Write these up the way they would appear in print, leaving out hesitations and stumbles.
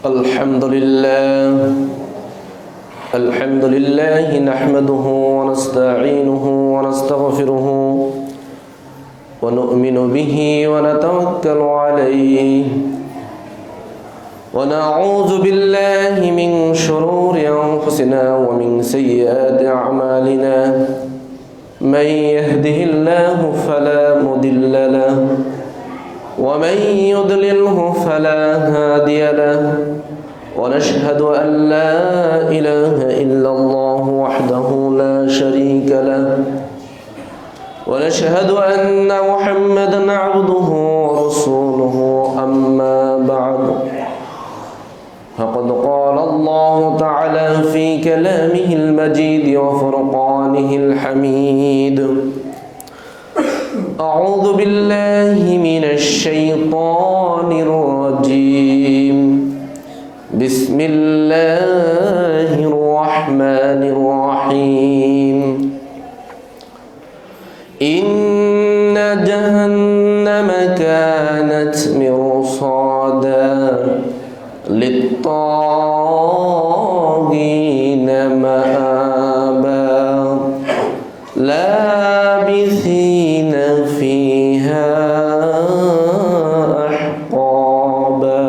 الحمد لله نحمده ونستعينه ونستغفره ونؤمن به ونتوكل عليه ونعوذ بالله من شرور أنفسنا ومن سيئات أعمالنا من يهده الله فلا مضل له ومن يضلله فلا هادي له ونشهد أن لا إله إلا الله وحده لا شريك له ونشهد أن محمدا عبده ورسوله أما بعد فقد قال الله تعالى في كلامه المجيد وفرقانه الحميد أعوذ بالله من الشيطان الرجيم بسم الله الرحمن الرحيم إن جهنم كانت مرصادا للطاغين مآبا لابثين فيها أحقابا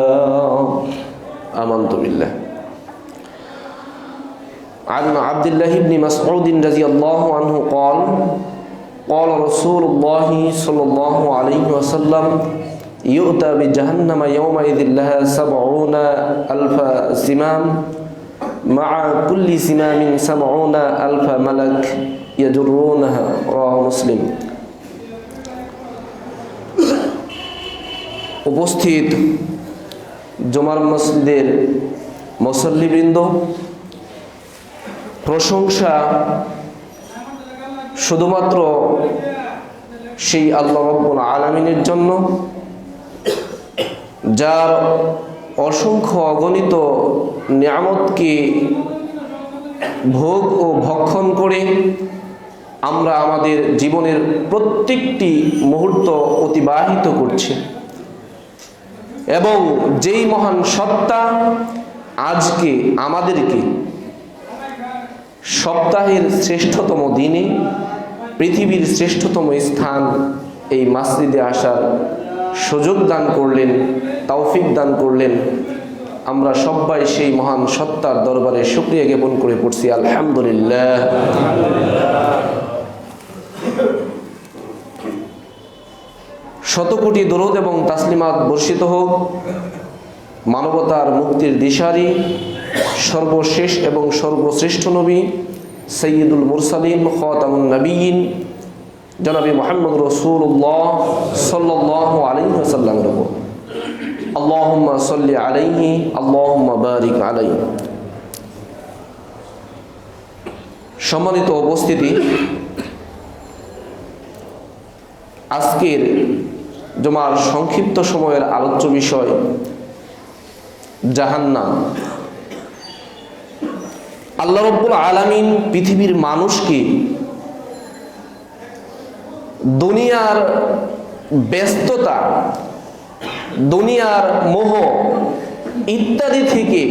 آمنت بالله. عن عبد الله بن مسعود رضي الله عنه قال قال رسول الله صلى الله عليه وسلم يؤتى بجهنم يومئذ لها 70,000 سمام مع كل سمام 70,000 ملك يجرونها رواه মুসলিম। উপস্থিত জুমার মসজিদের মুসল্লিবৃন্দ, প্রশংসা শুধুমাত্র সেই আল্লাহ রাব্বুল আলামিনের জন্য, যার অসংখ্য অগণিত নিয়ামতকে ভোগ ও ভক্ষণ করে আমরা আমাদের জীবনের প্রত্যেকটি মুহূর্ত অতিবাহিত করছি, এবং যেই মহান সত্তা আজকে আমাদেরকে সপ্তাহের শ্রেষ্ঠতম দিনে পৃথিবীর শ্রেষ্ঠতম স্থান এই মসজিদে আসার সুযোগ দান করলেন, তৌফিক দান করলেন। আমরা সবাই সেই মহান সত্তার দরবারে শুকরিয়া জ্ঞাপন করে পড়ছি আলহামদুলিল্লাহ। শতকোটি দরুদ এবং তাসলিমাত বর্ষিত হোক মানবতার মুক্তির দিশারি সর্বশেষ এবং সর্বশ্রেষ্ঠ নবী সাইয়্যিদুল মুরসালিন খাতামুন নবিয়্যিন জনাবে মুহাম্মদ রাসূলুল্লাহ সাল্লাল্লাহু আলাইহি ওয়াসাল্লামের উপর। আল্লাহুম্মা সাল্লি আলাইহি আল্লাহুম্মা বারিক আলাইহি। সম্মানিত উপস্থিতি, আজকের জুমার সংক্ষিপ্ত সময়ের আলোচ্য বিষয় জাহান্নাম। আল্লাহ রাব্বুল আলামিন পৃথিবীর মানুষকে দুনিয়ার ব্যস্ততা, দুনিয়ার মোহ ইত্যাদি থেকে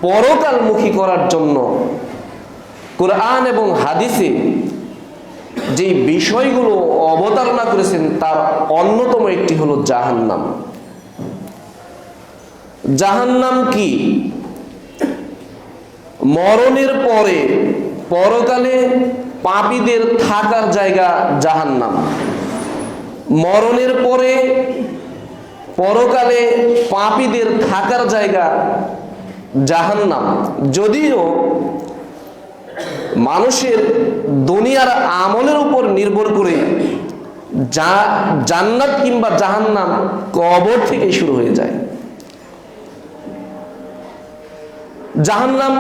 পরকালমুখী করার জন্য কোরআন এবং হাদিসে যে বিষয়গুলো অবতারণা করেছেন তার অন্যতম একটি হলো জাহান্নাম। জাহান্নাম কি? মরণের পরে পরকালে পাপীদের থাকার জায়গা জাহান্নাম। মরণের পরে পরকালে পাপীদের থাকার জায়গা জাহান্নাম। যদিও মানুষের দুনিয়ার আমলের উপর নির্ভর করে জান্নাত কিংবা জাহান্নাম কবর থেকে শুরু হয়ে যায়। জাহান্নাম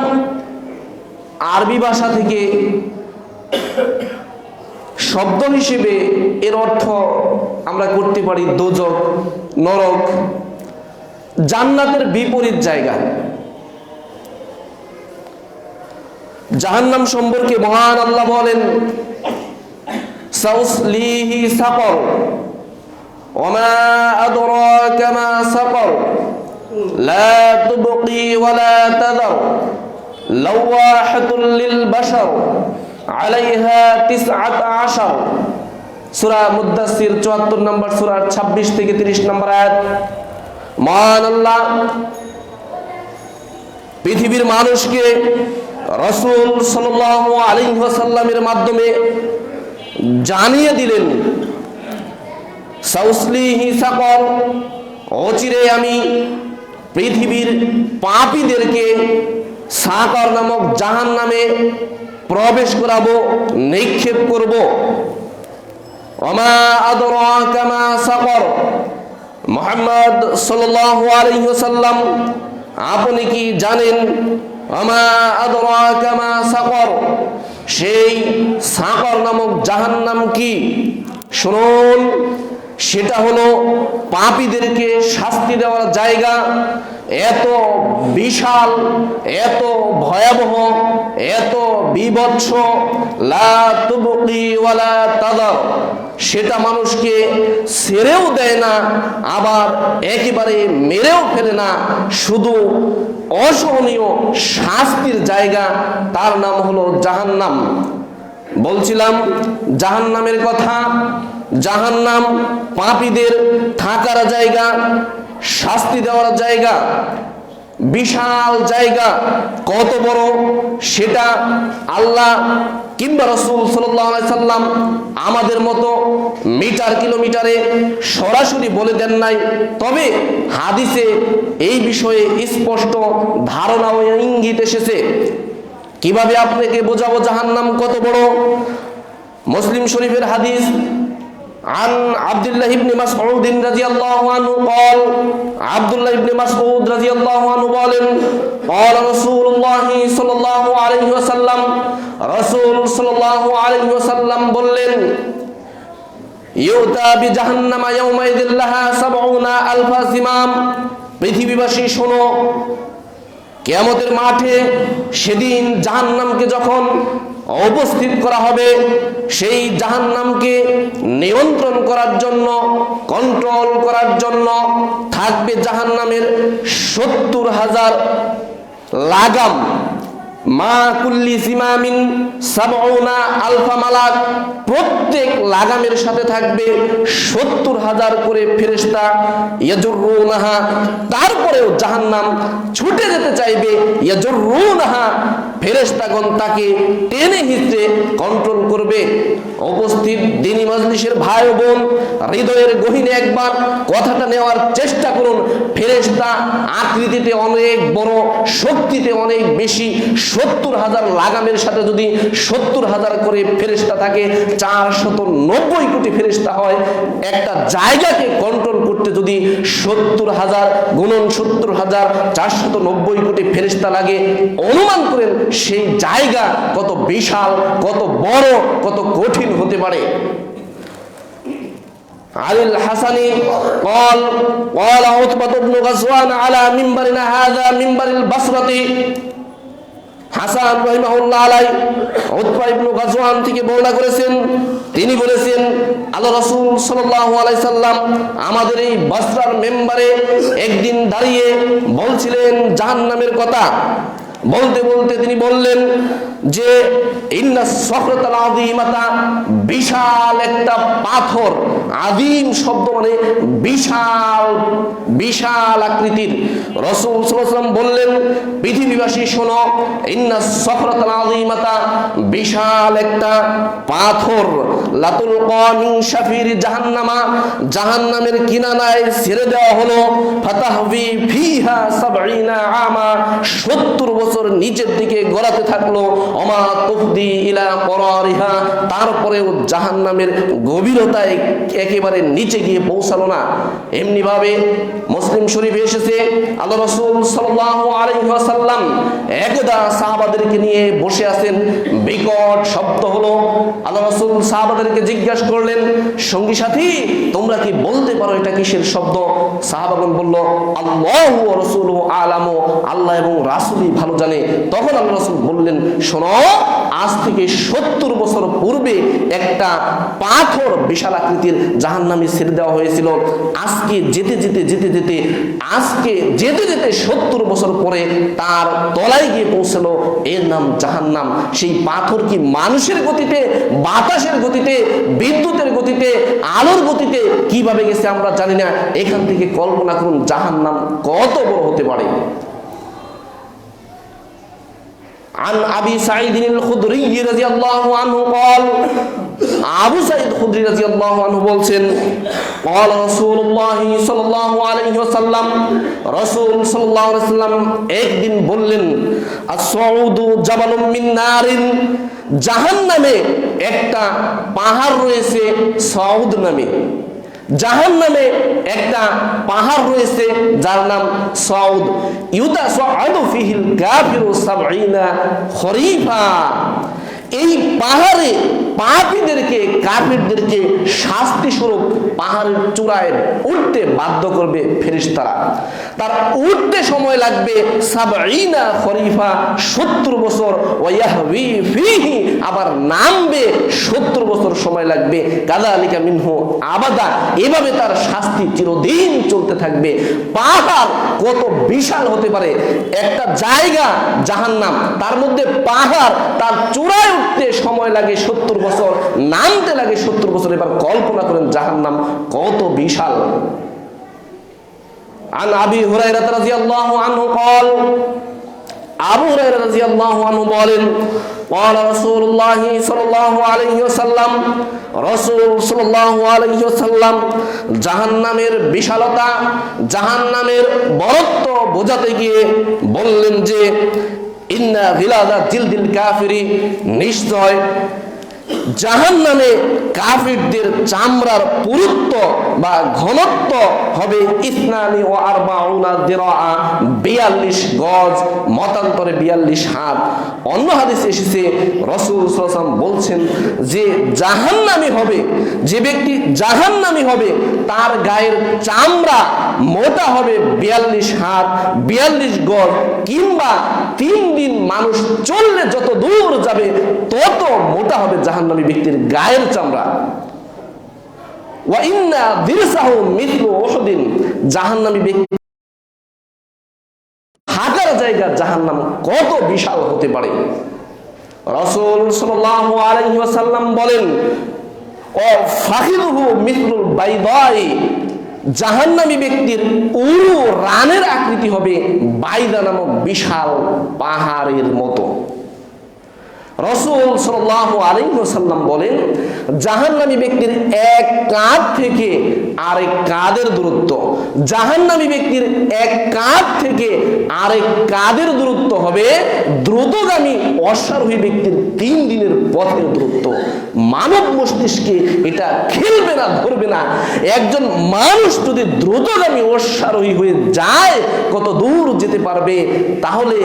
আরবি ভাষা থেকে শব্দ হিসেবে এর অর্থ আমরা করতে পারি দোজখ, নরক, জান্নাতের বিপরীত জায়গা। জাহান্নাম সম্পর্কে মহান আল্লাহ বলেন, সাউসলিহি সাকর ওয়া মা আদরাকা মা সাকর লা তুবকি ওয়ালা তাদার লাওয়াহাতুল লিল বাশার আলাইহা 19 সূরা মুদ্দাসসির 74 নম্বর সূরার 26 থেকে 30 নম্বর আয়াত। মহান আল্লাহ পৃথিবীর মানুষকে রাসূল সাল্লাল্লাহু আলাইহি ওয়াসাল্লামের মাধ্যমে জানিয়ে দিলেন, সাউসলিহি সাকর, অচিরে আমি পৃথিবীর পাপীদেরকে সাকর নামক জাহান্নামে প্রবেশ করাবো, নিক্ষেপ করব। ওমা আদরাকা মা সাকর, মুহাম্মদ সাল্লাল্লাহু আলাইহি ওয়াসাল্লাম আপনি কি জানেন? ওমা আদরাকা মা সাকর, সেই সাকর নামক জাহান্নাম কি? শুনুন, সেটা হলো পাপীদেরকে শাস্তি দেওয়ার জায়গা। এত বিশাল, এত ভয়াবহ, এত বীভৎস, লা তুবকি ওয়ালা তাদার, সেটা মানুষকে ছেড়েও দেয় না, আবার একেবারে মেরেও ফেলে না, শুধু অসহনীয় শাস্তির জায়গা। তার নাম হলো জাহান্নাম। বলছিলাম জাহান্নামের কথা। জাহান্নাম পাপীদের থাকার জায়গা, শাস্তি দেওয়ার জায়গা, বিশাল জায়গা। কত বড় সেটা আল্লাহ কিংবা রাসূল সাল্লাল্লাহু আলাইহি সাল্লাম আমাদের মতো মিটার কিলোমিটারে সরাসরি বলে দেন নাই, তবে হাদিসে এই বিষয়ে স্পষ্ট ধারণা ও ইঙ্গিত এসেছে। কিভাবে আপনাকে বোঝাবো জাহান্নাম কত বড়? মুসলিম শরীফের হাদিস, عن عبد الله بن مسعود رضي الله عنه قال, আব্দুল্লাহ ইবনে মাসউদ রাদিয়াল্লাহু আনহু বলেন, قال رسول الله صلى الله عليه وسلم, রাসূল সাল্লাল্লাহু আলাইহি ওয়াসাল্লাম বললেন, ইউতা বিজাহান্নামা ইয়াউমাইযিল লাহা 70,000 জিমাম, পৃথিবীবাসী শোনো, কিয়ামতের মাঠে সেদিন জাহান্নামকে যখন উপস্থিত করা হবে, সেই জাহান্নামকে নিয়ন্ত্রণ করার জন্য, কন্ট্রোল করার জন্য থাকবে জাহান্নামের 70,000 লাগাম। মা কুল্লি জিমামিন 70,000 মালাক, প্রত্যেক লাগামের সাথে থাকবে 70,000 করে ফেরেশতা। ইয়াজুরুনাহা, তারপরেও জাহান্নাম ছুটে যেতে চাইবে। ইয়াজুরুনাহা, ফেরেশতাগণ তাকে টেনে হিঁচড়ে কন্ট্রোল করবে। উপস্থিত দ্বীনি মজলিসের ভাই ও বোন, হৃদয়ের গহীনে একবার কথাটা নেওয়ার চেষ্টা করুন। ফেরেশতা আকৃতিতে অনেক বড়, শক্তিতে অনেক বেশি। 70,000 লাগামের সাথে যদি 70,000 করে ফেরেশতা থাকে, 490 কোটি ফেরেশতা হয়। একটা জায়গাকে কন্ট্রোল করতে যদি 70,000 গুণন 70,000 490 কোটি ফেরেশতা লাগে, অনুমান করেন সেই জায়গা কত বিশাল, কত বড়, কত কঠিন হতে পারে। আলিল হাসানি قال قال عتبة بن غزوان على منبرنا هذا منبر البصرة, হাসান রাহিমাহুল্লাহ আলাই উতবা ইবনে গাজওয়ান থেকে বর্ণনা করেছেন, তিনি বলেছেন, আল্লাহ রাসূল সাল্লাল্লাহু আলাইহি সাল্লাম আমাদের এই বসরার মেম্বারে একদিন দাঁড়িয়ে বলছিলেন জাহান্নামের কথা। বলতে বলতে তিনি বললেন যে ইন্নাস সখরাতাল আযীমাতা, বিশাল একটা পাথর। আযীম শব্দ মানে বিশাল, বিশাল আকৃতির। রাসূল সাল্লাল্লাহু আলাইহি ওয়াসাল্লাম বললেন, পৃথিবীবাসী শোনো, ইন্নাস সখরাতাল আযীমাতা, বিশাল একটা পাথর। লাতুলকা মিন শাফির জাহান্নামা, জাহান্নামের কিনারায় ছেড়ে দেওয়া হলো। ফাতাহবি ফিহা 70 আমা, 70 বছর নিচের দিকে গড়াতে থাকলো। ওমা তুফদি ইলা করারিহা, তারপরেও জাহান্নামের গভীরতায় একেবারে নিচে গিয়ে পৌঁছালো না। এমনি ভাবে মুসলিম শরীফে এসেছে, আল্লাহ রাসূল সাল্লাল্লাহু আলাইহি ওয়াসাল্লাম একদা সাহাবাদেরকে নিয়ে বসে আছেন, বিকট শব্দ হলো। আল্লাহ রাসূল সাহাবাদেরকে জিজ্ঞাসা করলেন, সঙ্গী সাথী, তোমরা কি বলতে পারো এটা কিসের শব্দ? সাহাবাগণ বলল, আল্লাহু ওয়া রাসূলুহু আলামু, আল্লাহ এবং রাসূলই ভালো জানে। তখন আল্লাহ রাসূল বললেন, শোনো, আজ থেকে 70 বছর পূর্বে একটা পাথর বিশাল আকৃতির জাহান্নামে ছেড়ে দেওয়া হয়েছিল। আজকে যেতে যেতে যেতে যেতে আজকে যেতে যেতে 70 বছর পরে তার তলায় গিয়ে পৌঁছলো, এর নাম জাহান্নাম। সেই পাথর কি মানুষের গতিতে, বাতাসের গতিতে, বিদ্যুতের গতিতে, আলোর গতিতে কিভাবে গেছে আমরা জানি না। এখান থেকে কল্পনা করুন জাহান্নাম কত বড় হতে পারে। عن أبي سعيد الخدري رضي الله عنه قال আবু সাঈদ খুদরি রাদিয়াল্লাহু আনহু বলছেন, قال رسول الله صلى الله عليه وسلم, রাসূল সাল্লাল্লাহু আলাইহি ওয়াসাল্লাম একদিন বললেন, আস-সাউদু জাবালুম মিন নারিন, জাহান্নামে একটা পাহাড় রয়েছে সাউদ নামে। জাহান্নামে একটা পাহাড় রয়েছে যার নাম সাউদ। ইউতাসাআদু ফিহিল কাফিরু 70 খরিফা। এই পাহাড়ে পাপীদেরকে, কাফিরদেরকে শাস্তি স্বরূপ পাহাড়ের চূড়ায় উঠতে বাধ্য করবে ফেরেশতারা। তার উঠতে সময় লাগবে 70 খরিফা, 70 বছর। ওয়ায়াহবি ফিহি, আবার নামবে 70 বছর সময় লাগবে। কাযালিকা মিনহু আবাদা, এভাবে তার শাস্তি চিরদিন চলতে থাকবে। পাহাড় কত বিশাল হতে পারে, একটা জায়গা জাহান্নাম, তার মধ্যে পাহাড়, তার চূড়ায় উঠতে সময় লাগে 70 বছর, নামতে লাগে 70 বছর। এবার কল্পনা করেন জাহান্নাম কত বিশাল। عن أبي هريرة رضي الله عنه قال, আবু হুরায়রা রাদিয়াল্লাহু আনহু বলেন, قال رسول الله صلى الله عليه وسلم, রাসূল সাল্লাল্লাহু আলাইহি ওয়াসাল্লাম জাহান্নামের বিশালতা, জাহান্নামের বড়ত্ব বোঝাতে গিয়ে বললেন যে, ইন্না গিলাযা জিলদিল কাফিরি, নিশ্চয় জাহান্নামে কাফিরদের চামড়ার পুরুত্ব বা ঘনত্ব হবে 42 দিরআ, 42 গজ, মতান্তরে 42 হাত। অন্য হাদিসে এসেছে রাসূল সাল্লাল্লাহু আলাইহি ওয়াসাল্লাম বলছেন যে জাহান্নামী হবে, যে ব্যক্তি জাহান্নামী হবে তার গায়ের চামড়া মোটা হবে 42 হাত, 42 গজ, কিংবা 3 দিন মানুষ চললে যত দূর যাবে তত মোটা হবে জাহান্নামী ব্যক্তির গায়ের চামড়া। ওয়া ইন্না দিরসাহু মিথলু উহুদিন, জাহান্নামী ব্যক্তি হাজার জায়গা জাহান্নাম কত বিশাল হতে পারে। রাসূল সাল্লাল্লাহু আলাইহি ওয়াসাল্লাম বলেন, ও ফাখিদুহু মিথলুল বাইদাই, জাহান্নামী ব্যক্তির উরু রানের আকৃতি হবে বাইদা নামক বিশাল পাহাড়ের মতো। রাসূল সাল্লাল্লাহু আলাইহি ওয়াসাল্লাম বলেন, জাহান্নামী ব্যক্তির এক কাঁধ থেকে আরেক কাঁধের দূরত্ব, জাহান্নামী ব্যক্তির এক কাঁধ থেকে আরেক কাঁধের দূরত্ব হবে দ্রুতগামী অশ্বারোহী ব্যক্তির 3 দিনের পথের দূরত্ব। মানব মস্তিষ্কে এটা খেলবে না, ধরবে না। একজন মানুষ যদি দ্রুতগামী অশ্বারোহী হয়ে যায় কত দূর যেতে পারবে, তাহলে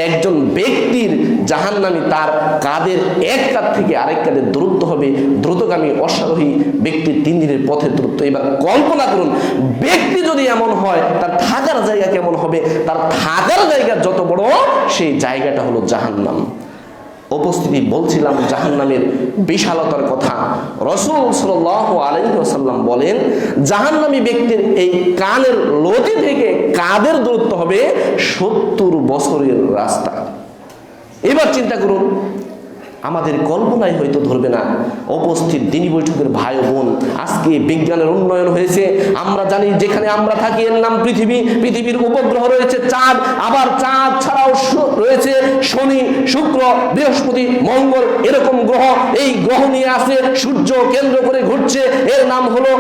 একজন ব্যক্তির জাহান্নামী তার কাঁধের এক কাঁধ থেকে আরেক কাঁধের দূরত্ব হবে দ্রুতগামী অশ্বারোহী ব্যক্তির 3 দিনের পথের দূরত্ব। এবার কল্পনা করুন, ব্যক্তি যদি এমন হয় তার থাকার জায়গা কেমন হবে? তার থাকার জায়গা যত বড়, সেই জায়গাটা হলো জাহান্নাম। উপস্থিতি বলছিলাম জাহান্নামের বিশালতার কথা। রাসূল সাল্লাল্লাহু আলাইহি ওয়াসাল্লাম বলেন, জাহান্নামী ব্যক্তির এই কানের লতি থেকে কাঁধের দূরত্ব হবে 70 বছরের রাস্তা। এবার চিন্তা করুন, আমাদের কল্পনায় হয়তো ধরবে না। উপস্থিত দিনী বৈঠকের ভাই বোন, আজকে বিজ্ঞানের উন্নয়ন হয়েছে। আমরা জানি যেখানে আমরা থাকি এর নাম পৃথিবী। পৃথিবীর উপগ্রহ রয়েছে চাঁদ, আবার চাঁদ ছাড়াও রয়েছে শনি, শুক্র, বৃহস্পতি, মঙ্গল, এরকম গ্রহ। এই গ্রহ নিয়ে আসে সূর্য কেন্দ্র করে ঘুরছে, এর নাম হলো,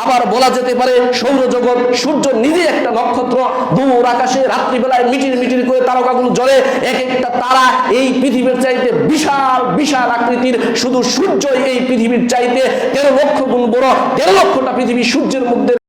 আবার বলা যেতে পারে, সৌরজগৎ। সূর্য নিজে একটা নক্ষত্র, দূর আকাশে রাত্রিবেলায় মিটির মিটির করে তারকাগুলো জ্বলে। এক একটা তারা এই পৃথিবীর চাইতে বিশাল বিশাল আকৃতির। শুধু সূর্য এই পৃথিবীর চাইতে 13 লক্ষ গুণ বড়। 13 লক্ষটা পৃথিবী সূর্যের মধ্যে